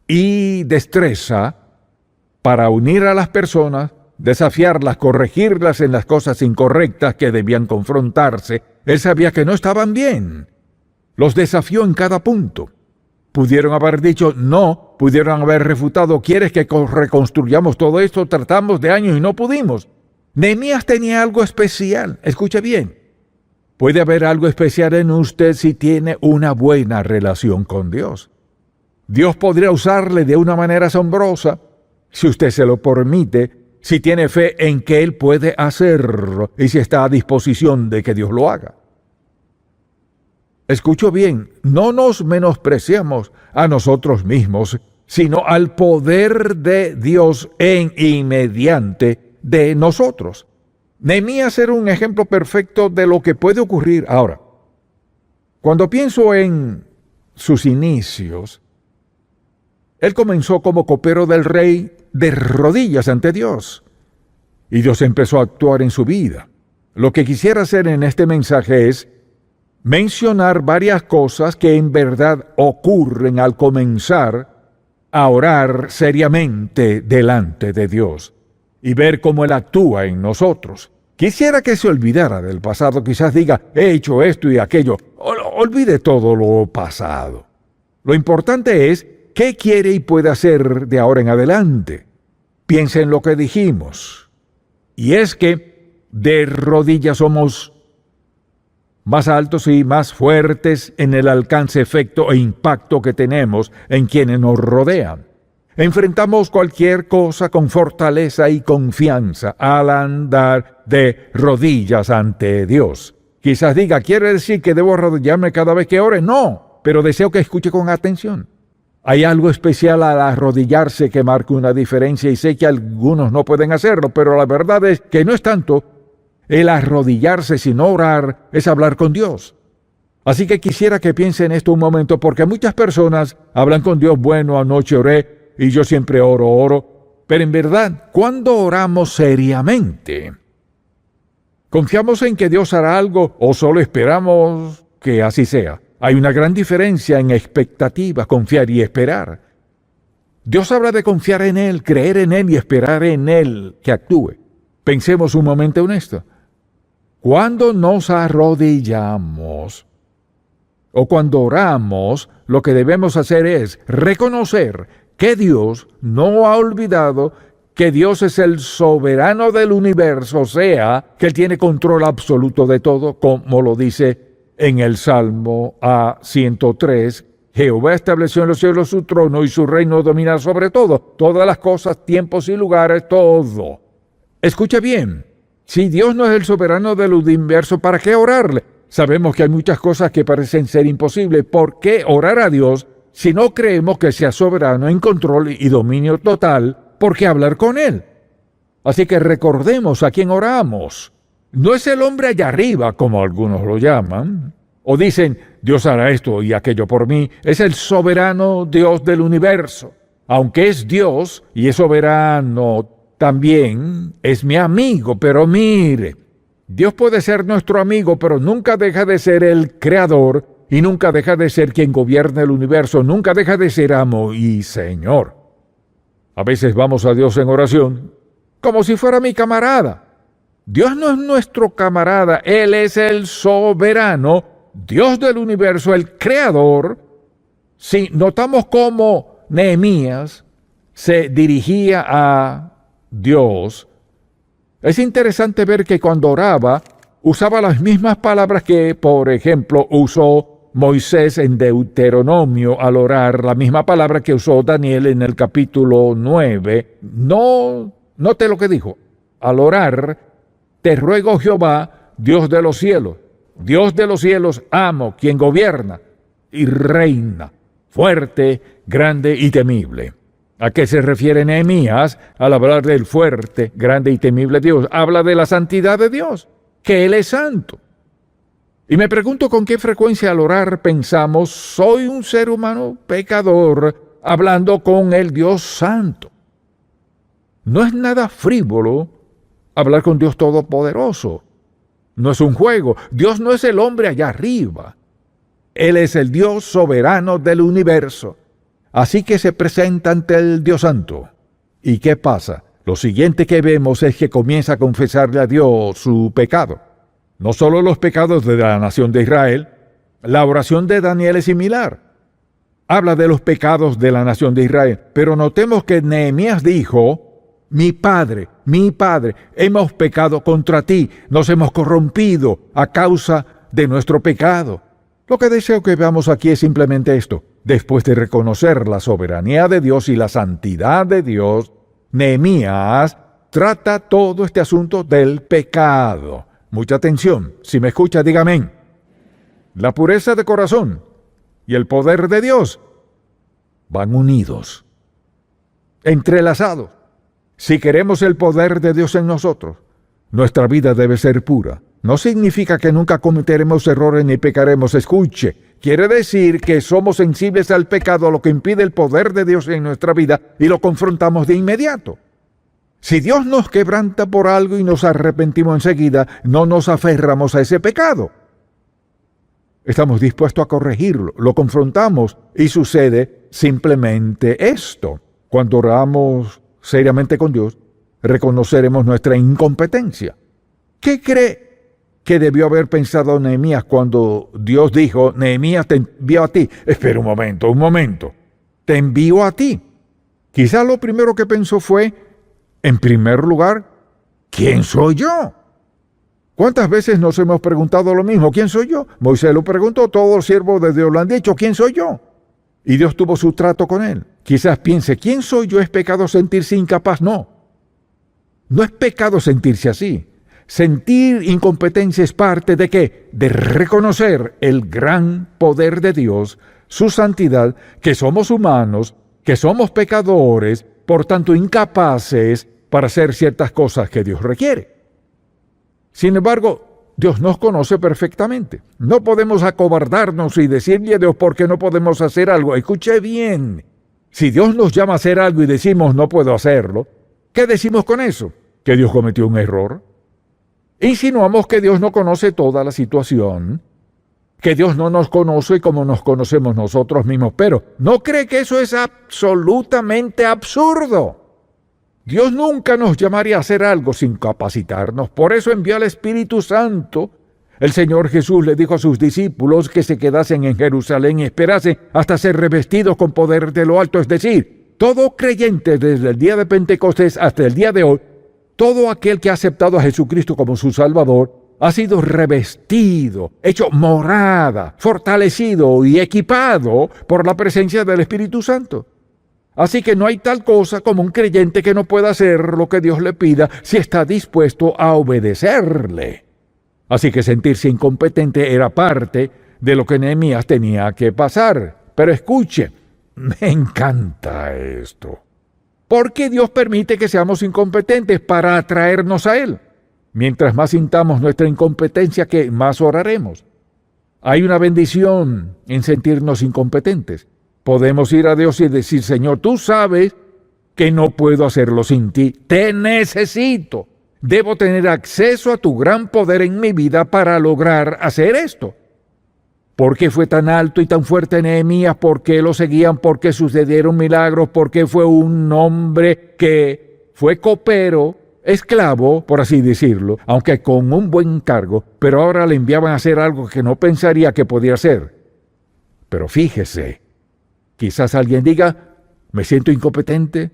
y destreza para unir a las personas, desafiarlas, corregirlas en las cosas incorrectas que debían confrontarse. Él sabía que no estaban bien. Los desafió en cada punto. Pudieron haber dicho no, pudieron haber refutado, ¿quieres que reconstruyamos todo esto? Tratamos de años y no pudimos. Nehemías tenía algo especial. Escuche bien. Puede haber algo especial en usted si tiene una buena relación con Dios. Dios podría usarle de una manera asombrosa, si usted se lo permite, si tiene fe en que Él puede hacerlo y si está a disposición de que Dios lo haga. Escucho bien, no nos menospreciamos a nosotros mismos, sino al poder de Dios en y mediante de nosotros. Nehemías era un ejemplo perfecto de lo que puede ocurrir ahora. Cuando pienso en sus inicios, él comenzó como copero del rey de rodillas ante Dios, y Dios empezó a actuar en su vida. Lo que quisiera hacer en este mensaje es mencionar varias cosas que en verdad ocurren al comenzar a orar seriamente delante de Dios y ver cómo Él actúa en nosotros. Quisiera que se olvidara del pasado, quizás diga, he hecho esto y aquello. Olvide todo lo pasado. Lo importante es, ¿qué quiere y puede hacer de ahora en adelante? Piensa en lo que dijimos. Y es que de rodillas somos más altos y más fuertes en el alcance, efecto e impacto que tenemos en quienes nos rodean. Enfrentamos cualquier cosa con fortaleza y confianza al andar de rodillas ante Dios. Quizás diga, ¿quiere decir que debo arrodillarme cada vez que ore? No, pero deseo que escuche con atención. Hay algo especial al arrodillarse que marca una diferencia y sé que algunos no pueden hacerlo, pero la verdad es que no es tanto el arrodillarse sino orar, es hablar con Dios. Así que quisiera que piense en esto un momento, porque muchas personas hablan con Dios, bueno, anoche oré, y yo siempre oro, pero en verdad, ¿cuándo oramos seriamente? ¿Confiamos en que Dios hará algo o solo esperamos que así sea? Hay una gran diferencia en expectativas, confiar y esperar. Dios habla de confiar en Él, creer en Él y esperar en Él que actúe. Pensemos un momento en esto. Cuando nos arrodillamos o cuando oramos, lo que debemos hacer es reconocer que Dios no ha olvidado que Dios es el soberano del universo, o sea, que Él tiene control absoluto de todo, como lo dice en el Salmo A103. Jehová estableció en los cielos su trono y su reino domina sobre todo, todas las cosas, tiempos y lugares, todo. Escuche bien, si Dios no es el soberano del universo, ¿para qué orarle? Sabemos que hay muchas cosas que parecen ser imposibles. ¿Por qué orar a Dios si no creemos que sea soberano, en control y dominio total? ¿Por qué hablar con Él? Así que recordemos a quién oramos. No es el hombre allá arriba, como algunos lo llaman, o dicen, Dios hará esto y aquello por mí. Es el soberano Dios del universo. Aunque es Dios y es soberano, también es mi amigo, pero mire, Dios puede ser nuestro amigo, pero nunca deja de ser el creador y nunca deja de ser quien gobierna el universo, nunca deja de ser amo y Señor. A veces vamos a Dios en oración como si fuera mi camarada. Dios no es nuestro camarada, Él es el soberano, Dios del universo, el creador. Si notamos cómo Nehemías se dirigía a Dios, es interesante ver que cuando oraba, usaba las mismas palabras que, por ejemplo, usó Moisés en Deuteronomio al orar, la misma palabra que usó Daniel en el capítulo 9. Note lo que dijo. Al orar, te ruego Jehová, Dios de los cielos, amo, quien gobierna y reina, fuerte, grande y temible. ¿A qué se refiere Nehemías al hablar del fuerte, grande y temible Dios? Habla de la santidad de Dios, que Él es santo. Y me pregunto con qué frecuencia al orar pensamos, soy un ser humano pecador hablando con el Dios santo. No es nada frívolo hablar con Dios Todopoderoso. No es un juego. Dios no es el hombre allá arriba. Él es el Dios soberano del universo. Así que se presenta ante el Dios Santo. ¿Y qué pasa? Lo siguiente que vemos es que comienza a confesarle a Dios su pecado. No solo los pecados de la nación de Israel, la oración de Daniel es similar. Habla de los pecados de la nación de Israel, pero notemos que Nehemías dijo, mi padre, hemos pecado contra ti, nos hemos corrompido a causa de nuestro pecado. Lo que deseo que veamos aquí es simplemente esto. Después de reconocer la soberanía de Dios y la santidad de Dios, Nehemías trata todo este asunto del pecado. Mucha atención. Si me escucha, diga amén. La pureza de corazón y el poder de Dios van unidos, entrelazados. Si queremos el poder de Dios en nosotros, nuestra vida debe ser pura. No significa que nunca cometeremos errores ni pecaremos. Escuche, quiere decir que somos sensibles al pecado, lo que impide el poder de Dios en nuestra vida, y lo confrontamos de inmediato. Si Dios nos quebranta por algo y nos arrepentimos enseguida, no nos aferramos a ese pecado. Estamos dispuestos a corregirlo, lo confrontamos y sucede simplemente esto. Cuando oramos seriamente con Dios, reconoceremos nuestra incompetencia. ¿Qué cree que debió haber pensado Nehemías cuando Dios dijo, Nehemías te envío a ti? Espera un momento. Te envío a ti. Quizás lo primero que pensó fue, en primer lugar, ¿quién soy yo? ¿Cuántas veces nos hemos preguntado lo mismo? ¿Quién soy yo? Moisés lo preguntó, todos los siervos de Dios lo han dicho, ¿quién soy yo? Y Dios tuvo su trato con él. Quizás piense, ¿quién soy yo? ¿Es pecado sentirse incapaz? No. No es pecado sentirse así. Sentir incompetencia es parte ¿de qué? De reconocer el gran poder de Dios, su santidad, que somos humanos, que somos pecadores, por tanto incapaces para hacer ciertas cosas que Dios requiere. Sin embargo, Dios nos conoce perfectamente. No podemos acobardarnos y decirle a Dios por qué no podemos hacer algo. Escuche bien. Si Dios nos llama a hacer algo y decimos no puedo hacerlo, ¿qué decimos con eso? ¿Que Dios cometió un error? Insinuamos que Dios no conoce toda la situación, que Dios no nos conoce como nos conocemos nosotros mismos, pero ¿no cree que eso es absolutamente absurdo? Dios nunca nos llamaría a hacer algo sin capacitarnos. Por eso envió al Espíritu Santo. El Señor Jesús le dijo a sus discípulos que se quedasen en Jerusalén y esperasen hasta ser revestidos con poder de lo alto. Es decir, todo creyente desde el día de Pentecostés hasta el día de hoy, todo aquel que ha aceptado a Jesucristo como su Salvador, ha sido revestido, hecho morada, fortalecido y equipado por la presencia del Espíritu Santo. Así que no hay tal cosa como un creyente que no pueda hacer lo que Dios le pida si está dispuesto a obedecerle. Así que sentirse incompetente era parte de lo que Nehemías tenía que pasar. Pero escuche, me encanta esto. Porque Dios permite que seamos incompetentes para atraernos a Él. Mientras más sintamos nuestra incompetencia, que más oraremos. Hay una bendición en sentirnos incompetentes. Podemos ir a Dios y decir, Señor, tú sabes que no puedo hacerlo sin ti. Te necesito. Debo tener acceso a tu gran poder en mi vida para lograr hacer esto. ¿Por qué fue tan alto y tan fuerte Nehemías? ¿Por qué lo seguían? ¿Por qué sucedieron milagros? ¿Por qué fue un hombre que fue copero esclavo, por así decirlo, aunque con un buen cargo, pero ahora le enviaban a hacer algo que no pensaría que podía hacer. Pero fíjese, quizás alguien diga, me siento incompetente.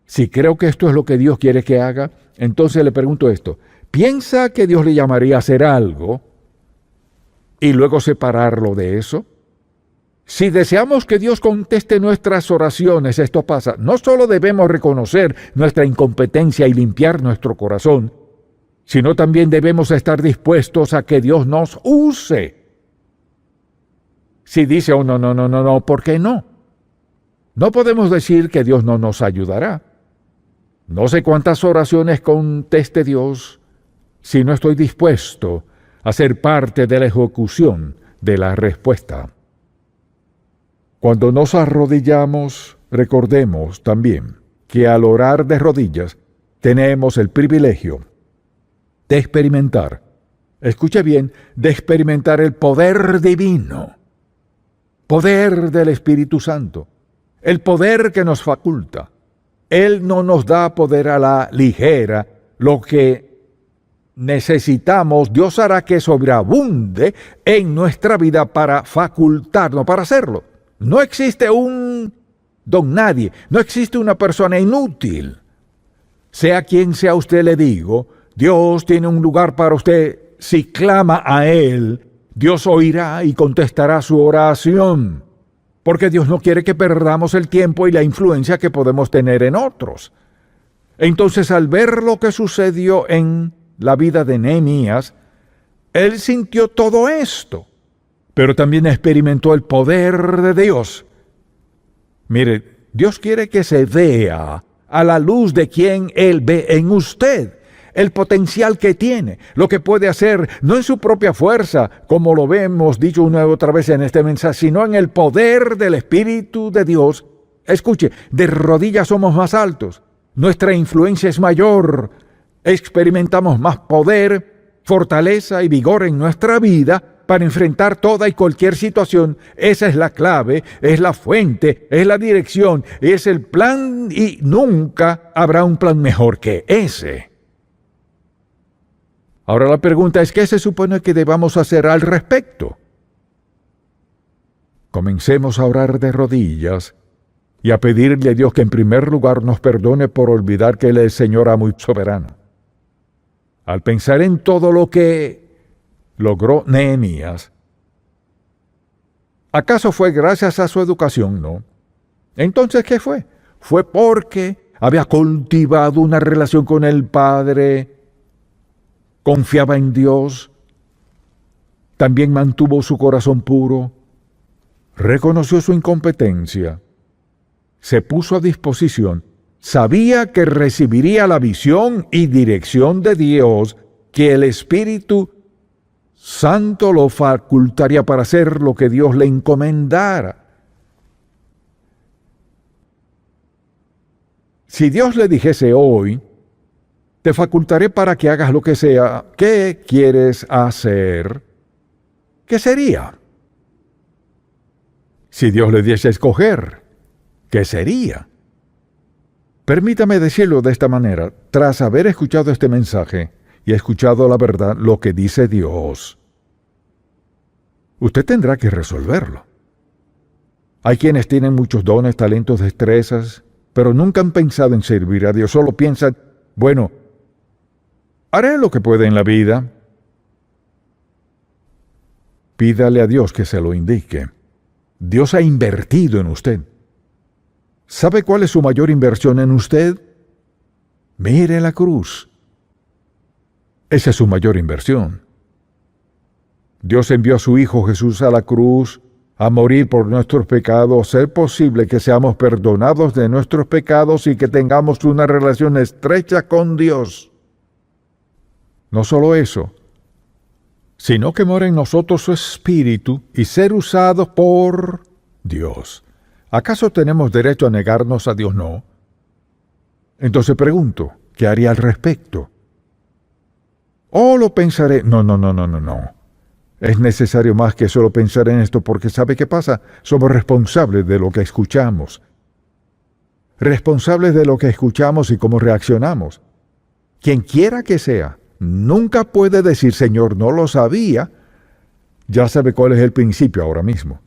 Si creo que esto es lo que Dios quiere que haga, entonces le pregunto esto, ¿piensa que Dios le llamaría a hacer algo y luego separarlo de eso? Si deseamos que Dios conteste nuestras oraciones, esto pasa. No solo debemos reconocer nuestra incompetencia y limpiar nuestro corazón, sino también debemos estar dispuestos a que Dios nos use. Si dice, oh, no, ¿por qué no? No podemos decir que Dios no nos ayudará. No sé cuántas oraciones conteste Dios si no estoy dispuesto a ser parte de la ejecución de la respuesta. Cuando nos arrodillamos, recordemos también que al orar de rodillas tenemos el privilegio de experimentar, escuche bien, de experimentar el poder divino, poder del Espíritu Santo, el poder que nos faculta. Él no nos da poder a la ligera. Lo que necesitamos, Dios hará que sobreabunde en nuestra vida para facultarnos, para hacerlo. No existe un don nadie, no existe una persona inútil. Sea quien sea usted, le digo, Dios tiene un lugar para usted. Si clama a Él, Dios oirá y contestará su oración. Porque Dios no quiere que perdamos el tiempo y la influencia que podemos tener en otros. Entonces, al ver lo que sucedió en la vida de Nehemías, él sintió todo esto, pero también experimentó el poder de Dios. Mire, Dios quiere que se vea a la luz de quien Él ve en usted, el potencial que tiene, lo que puede hacer, no en su propia fuerza, como lo hemos dicho una y otra vez en este mensaje, sino en el poder del Espíritu de Dios. Escuche, de rodillas somos más altos, nuestra influencia es mayor, experimentamos más poder, fortaleza y vigor en nuestra vida para enfrentar toda y cualquier situación. Esa es la clave, es la fuente, es la dirección, es el plan y nunca habrá un plan mejor que ese. Ahora la pregunta es, ¿qué se supone que debamos hacer al respecto? Comencemos a orar de rodillas y a pedirle a Dios que en primer lugar nos perdone por olvidar que Él es Señor amo y soberano. Al pensar en todo lo que logró Nehemías, ¿acaso fue gracias a su educación? No. Entonces, ¿qué fue? Fue porque había cultivado una relación con el Padre, confiaba en Dios, también mantuvo su corazón puro, reconoció su incompetencia, se puso a disposición, sabía que recibiría la visión y dirección de Dios, que el Espíritu Santo lo facultaría para hacer lo que Dios le encomendara. Si Dios le dijese hoy, te facultaré para que hagas lo que sea, ¿qué quieres hacer? ¿Qué sería? Si Dios le diese a escoger, ¿qué sería? Permítame decirlo de esta manera, tras haber escuchado este mensaje y escuchado la verdad, lo que dice Dios, usted tendrá que resolverlo. Hay quienes tienen muchos dones, talentos, destrezas, pero nunca han pensado en servir a Dios, solo piensan, bueno, haré lo que pueda en la vida. Pídale a Dios que se lo indique. Dios ha invertido en usted. ¿Sabe cuál es su mayor inversión en usted? Mire la cruz. Esa es su mayor inversión. Dios envió a su Hijo Jesús a la cruz a morir por nuestros pecados, ser posible que seamos perdonados de nuestros pecados y que tengamos una relación estrecha con Dios. No solo eso, sino que mora en nosotros su Espíritu y ser usados por Dios. ¿Acaso tenemos derecho a negarnos a Dios? No. Entonces pregunto, ¿qué haría al respecto? ¿O lo pensaré? No. Es necesario más que solo pensar en esto, porque ¿sabe qué pasa? Somos responsables de lo que escuchamos. Responsables de lo que escuchamos y cómo reaccionamos. quien quiera que sea, nunca puede decir, Señor, no lo sabía. Ya sabe cuál es el principio ahora mismo.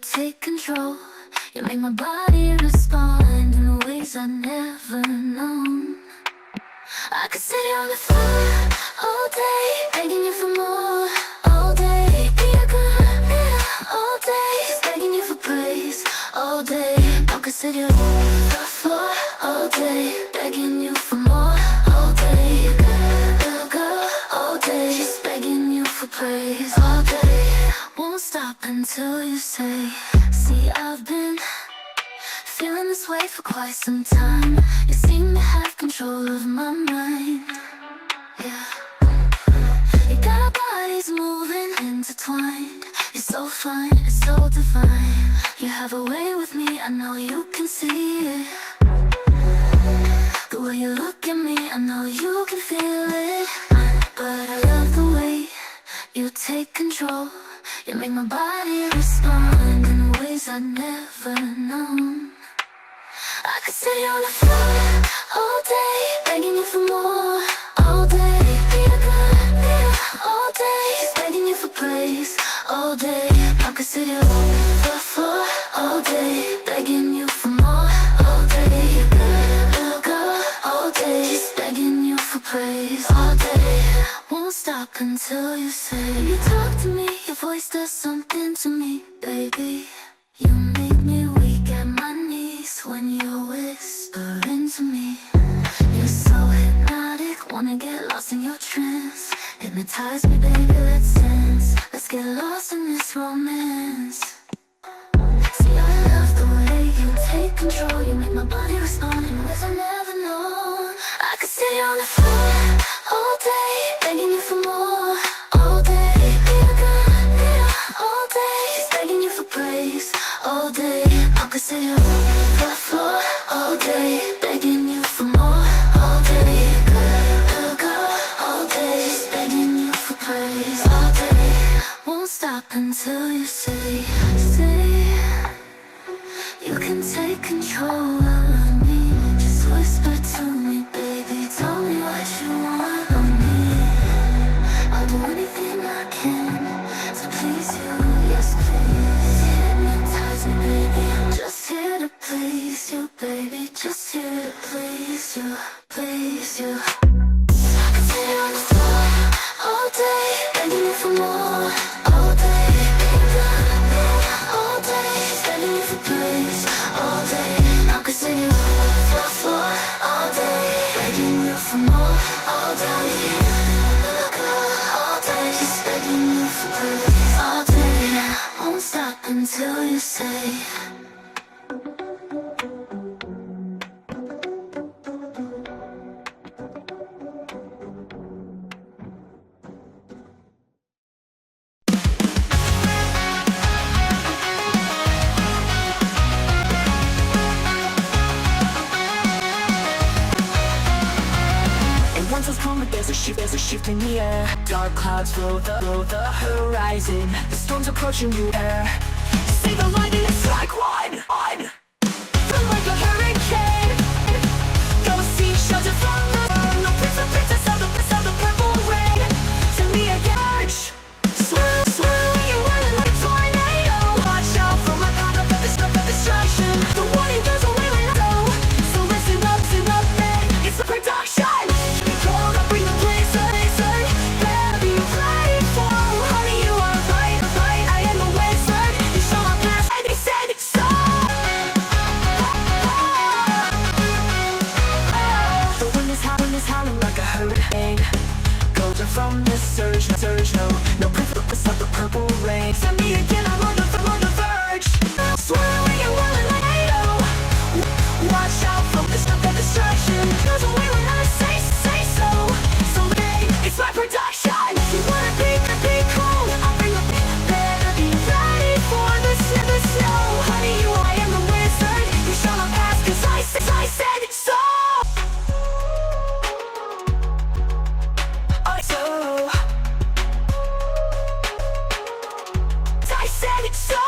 take control. You make my body respond in ways I've never known. I could sit here on the floor all day, begging you for more. All day, be a good man. All day, begging you for praise. All day, I could sit here on the floor all day, begging you for more. All day, good girl. All day, just begging you for praise. All day, won't stop until you say. See, I've been feeling this way for quite some time. You seem to have control of my mind. Yeah. You got our bodies moving, intertwined. You're so fine, it's so divine. You have a way with me, I know you can see it. The way you look at me, I know you can feel it. But I love the way you take control. You make my body respond in ways I've never known. I could sit here on the floor all day, begging you for more. All day, be a good girl. All day, begging you for praise. All day, I could sit here on the floor all day, begging you for more. All day, good girl. All day, just begging you for praise. All day, won't stop until you say. You talk to me, your voice does something to me, baby. You make me weak at my knees when you whisper into me. You're so hypnotic, wanna get lost in your trance. Hypnotize me, baby, let's dance. Let's get lost in this romance. See, I love the way you take control. You make my body respond in ways I've never known. I could sit here on the floor all day, begging you for more. All day, be a good girl. All day, begging you for praise. All day, I could sit here on the floor all day, begging you for more. All day, good girl. All day, just begging you for praise. All day, won't stop until you say, you can take control of me. Just whisper to me, baby. Tell me what you want of me. I'll do anything I can to please you. Yes, please. Hypnotize me, baby. I'm just here to please you, baby. Just here to please you, please you. I can sit here on the floor all day, begging you for more. All day, all day, begging you for praise. All day, I can sit here on the floor all day, begging you for more. All day, all day, just begging you for praise. All day, won't stop until you say. There's a shift in the air. Dark clouds fill the horizon. The storm's approaching you air. See the lightning strike one. Feel like a hurricane. Go seek shelter from the storm. No princess of the purple rain. To me again. Swirl, you're running like a tornado. Watch out for my path of destruction. The warning goes away when I go. So listen up, man. It's the production. From this surge, no purpose of the purple rain. Send me again, I'm on the verge. Swirling and whirling like a tornado. Watch out from this destruction. Goes away when I say so. So hey, it's my production. You wanna be cool? I'll bring a better be ready for the snow. Honey, I am the wizard. You shall not pass, 'cause I said so. I said it's so.